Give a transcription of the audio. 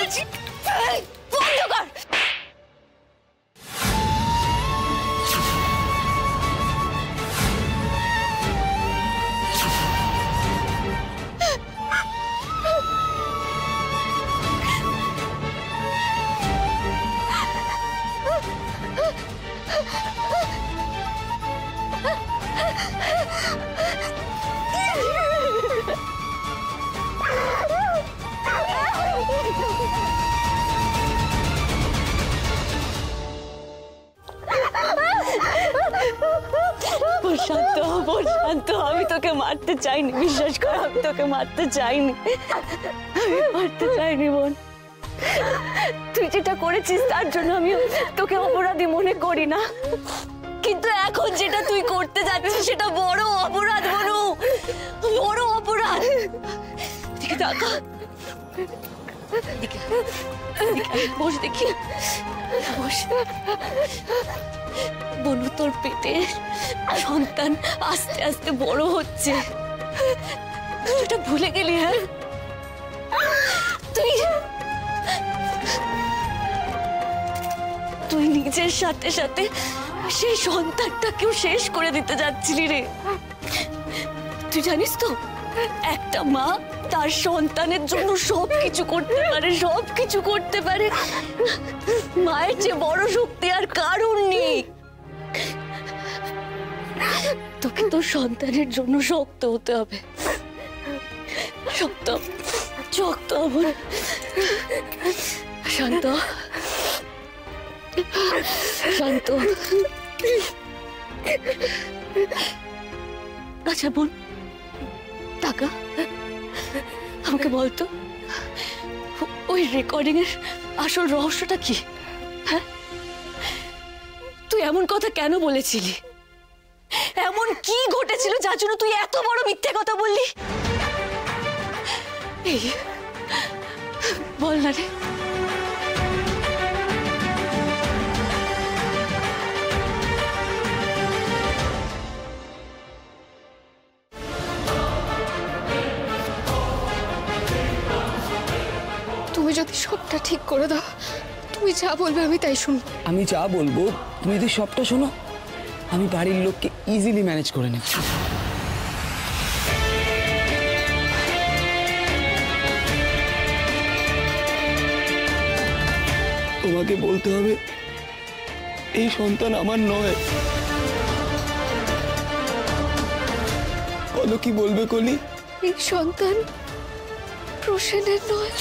বলছি বন্ধ কর। শান্ত বোন, শান্ত। আমি তোকে মারতে চাইনি, বিশ্বাস কর, আমি তোকে মারতে চাইনি, আমি মারতে চাইনি বোন। তুই যেটা করেছিস তার জন্য আমি তোকে অপরাধী মনে করি না, কিন্তু এখন যেটা তুই করতে যাচ্ছিস সেটা বড় অপরাধ বনু, বড় অপরাধ। দেখি টাকা বস, দেখি বস। বনু, তোর পেটে সন্তান আস্তে আস্তে বড় হচ্ছে, এটা ভুলে গেলি? হ্যাঁ, তুই নিজের সাথে সাথে সেই সন্তানটাকেও শেষ করে দিতে যাচ্ছিলি রে। তুই জানিস তো, একটা মা তার সন্তানের জন্য সবকিছু করতে পারে, সবকিছু করতে পারে। মায়ের চেয়ে বড় শক্তি আর কারণ নেই। তোকে তোর সন্তানের জন্য শক্ত হতে হবে, শক্ত শক্ত হবে। শান্ত, শান্ত। আচ্ছা বোন, টাকা আমাকে বলতো, ওই রেকর্ডিং এর আসল রহস্যটা কি? হ্যাঁ, তুই এমন কথা কেন বলেছিলি? এমন কি ঘটেছিল যার জন্য তুই এত বড় মিথ্যে কথা বললি? এই বল না রে। তুমি যদি সবটা ঠিক করে দাও, তুমি যা বলবে আমি তাই শুনবো। আমি যা বলবো তুমি যদি সবটা শোনো, আমি বাড়ির লোককে ইজিলি ম্যানেজ করে নেব। তোমাকে বলতে হবে এই সন্তান আমার নয়। বলো কি বলবে কলি? এই সন্তান প্রসেনের নয়।